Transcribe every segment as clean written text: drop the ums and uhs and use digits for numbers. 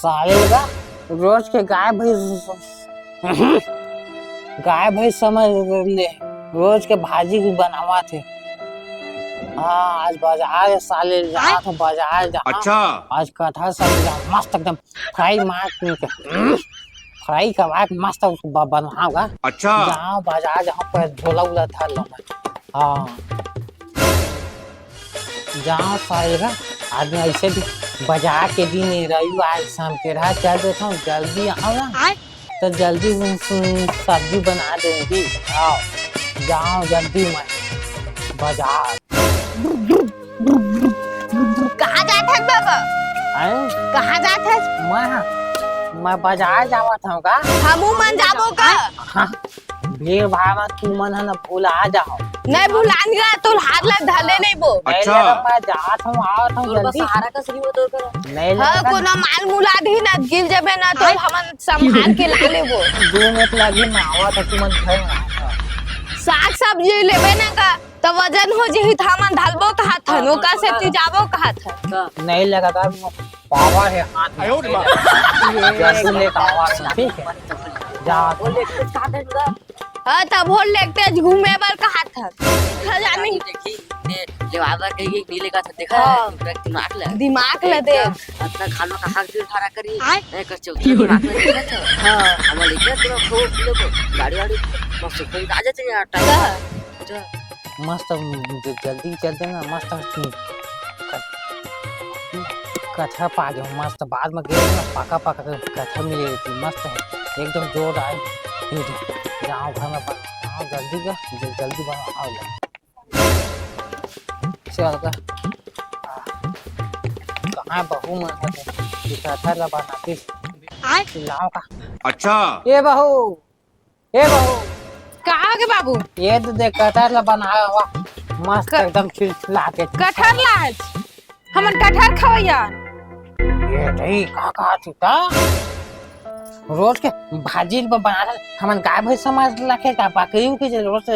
साले का रोज के गाय भैंस समझ ले, रोज के भाजी बनावा थे। हाँ आज बाजार साले जा तो बाजार जा। अच्छा आज कटहल सब्जी मस्त एकदम फ्राई मार के फ्राई करवा के मस्त उसको बनाऊंगा। अच्छा जहाँ बाजार जहाँ पर झोला उला था लो मैं। हाँ जहाँ सालेगा आदमी ऐसे भी बाजार के दिन रविवार शाम के रात चल देता हूँ, जल्दी आओ ना तो जल्दी सब्जी बना देंगी। आओ जाओ जल्दी मैं बाजार। कहाँ जाते हैं बाबा? कहाँ जाते हैं? मैं बाजार जावा था का। हमू मन जाबो का। हाँ भीड़ भाड़ में तू मन है ना भूला जाओ। नहीं भुलाएंगे तो हाथ लग धले नहीं वो। अच्छा मैं जाता हूँ आवत हूँ जल्दी। सहारा का सही तो करो। नहीं हाँ लगेगा। कोनो माल मुला दी ना गिर जबे ना तो हम संभाल के ला ले वो। 2 मिनट लगी मैं आवत हूँ, तू मन घर में आ। साग सब्जी लेबे ना का तो वजन हो जी था मन ढलबो कहा था नौका से ती जाबो कहा था। नहीं लगेगा पावर है हाथ में। जैसे लेकर आवा ठीक है जा। हाँ तब वो लेते घूमे बर कहा था। खजानी लेवावर कहीं नीले का था देखा दिमाग ले दिमाग ले दे अपना खाना का हक दिल भरा करी नहीं कर चुकी दिमाग में देखा था। हां हमारे लिए तेरा खो देखो गाड़ी गाड़ी मस्त कोई आ जाते यार टाइम मस्त जल्दी चलते ना मस्त कथा पा गए मस्त बाद में गए ना पाका कथा मिले थी मस्त है एकदम जोर आए जाओ घर में बनाओ जल्दी बनाओ आओ चल का कहाँ बहू मन है कथा ला बनाती लाओ का। अच्छा ए बहू कहाँ के बाबू ये तो देख कटहल ला बनाया हुआ मस्त एकदम चिलचिला के। कटहर लाज हमन कटहर खवैया ये नहीं कहा था रोज के भाजी बनाते हमन गाय भैंस समझ रखे का बकरी के रोज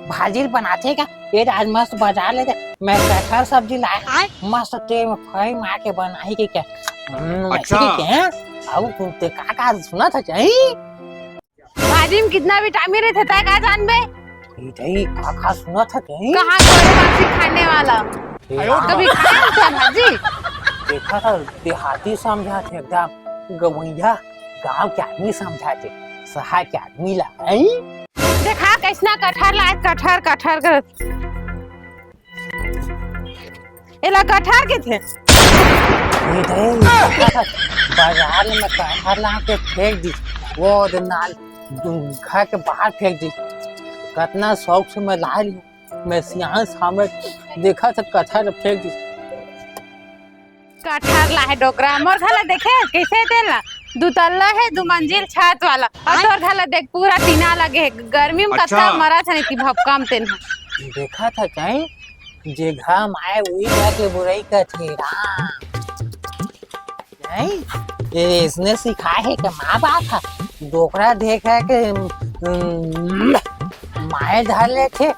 भाजी बनाते का। ये आज मस्त बाजार लेते मैं कटहल सब्जी लाया मस्त तेल में फ्राई मार के बनाई के क्या। अच्छा अब तुमते का सुना था चाहिए भाजी में कितना विटामिन रहता है का जानबे। ये का सुना था चाहिए कहाँ कोई बासी खाने वाला कभी खाया था भाजी। देखा था देहाती समझा थे एकदम गवैया गाँव के आदमी समझाते शहर के आदमी ला देखा कैसना कटहर लाए कटहर कर एला कटहर के थे बाजार में कटहर ला के फेंक दी वो नाल घर के बाहर फेंक दी। कितना शौक से मैं ला ली मैं सियान सामने देखा था कटहर फेंक दी। कटहर ला है डोकरा मोर घला देखे कैसे तेला 2 तल्ला है 2 मंजिल छत वाला और तोर घला देख पूरा टीना लगे है गर्मी में कत्ता मरा था कि भपकाम तेन देखा था कहीं जे घाम आए वही जाके बुराई का थेरा नहीं ये इसने सिखाया है कि माँ बाप था डोकरा देखा के माए धर ले थे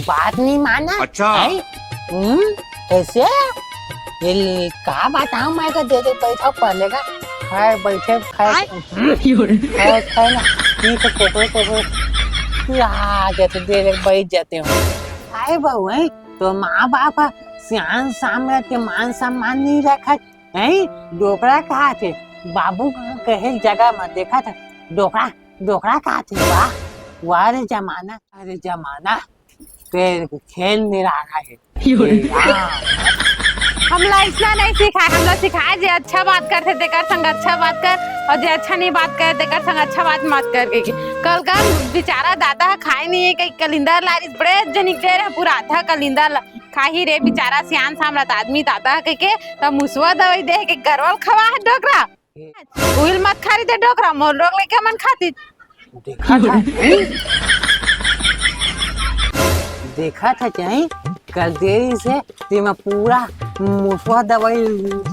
बात नहीं माना। अच्छा कैसे ये का बताऊं मैं का दे पैसा पड़ेगा खाए बैठे खाए ना ठीक है कोको आ जाते दे बैठ जाते हो आए बहू है तो माँ बाप सियान सामने के मान सम्मान नहीं रखा है। डोकरा कहा थे बाबू कहे जगह में देखा था डोकरा कहा थे वाह अरे जमाना खेल नहीं रहा है। हम लोग इतना नहीं सिखाए हम लोग सिखाए जो अच्छा बात करते तेकर संग अच्छा बात कर और जो अच्छा नहीं बात करे तेकर संग अच्छा बात मत कर। कल का बेचारा दादा खाए नहीं है कहीं कलिंदर ला बड़े जनिक दे रहे पूरा आधा कलिंदर खा ही रे बेचारा सियान सामला आदमी दादा के तब मुसवा दवाई दे के गरवल खवा है डोकरा उहिल मत खा रही थे डोकरा मोर लोग लेके मन खाती देखा था चाहे कल देरी से मैं पूरा मुसवा दवाई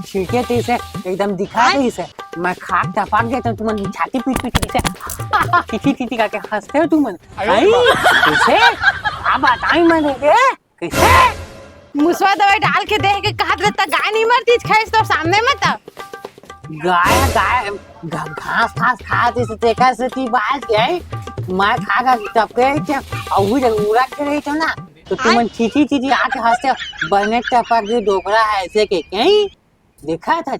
छिड़के थे से एकदम दिखा थे इसे मैं खाक टपक देता तुम छाती पीट से टी करके हंसते हो तुम कैसे आप बताई मैंने कैसे मुसवा दवाई डाल के दे के कहा रहता गाय नहीं मरती खाइस तो सामने में तब गाय गाय घास घास खाती से तेकर से ती बाज गए मैं खा टपके थे और उड़ा के रही थी ना तो तुम चीची चीची आके हंसते बने टपक गई डोकरा ऐसे के कहीं देखा था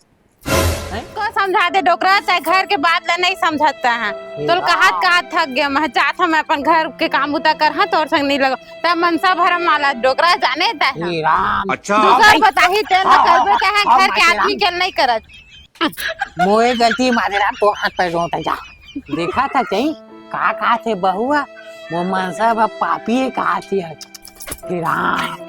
को समझा दे डोकरा चाहे घर के बात ला नहीं समझता है तो कहा थक गया मैं चाहता मैं अपन घर के काम उता कर हाँ तोर संग नहीं लगा तब मनसा भरम माला डोकरा जाने ता है हे राम अच्छा दूसर बताही ते ना करबे कहे घर के आदमी के नहीं करत मोए गलती मारे राम तो हाथ पैर रोता जा देखा था कहीं का थे बहुआ वो मनसा पापी कहा थी हे राम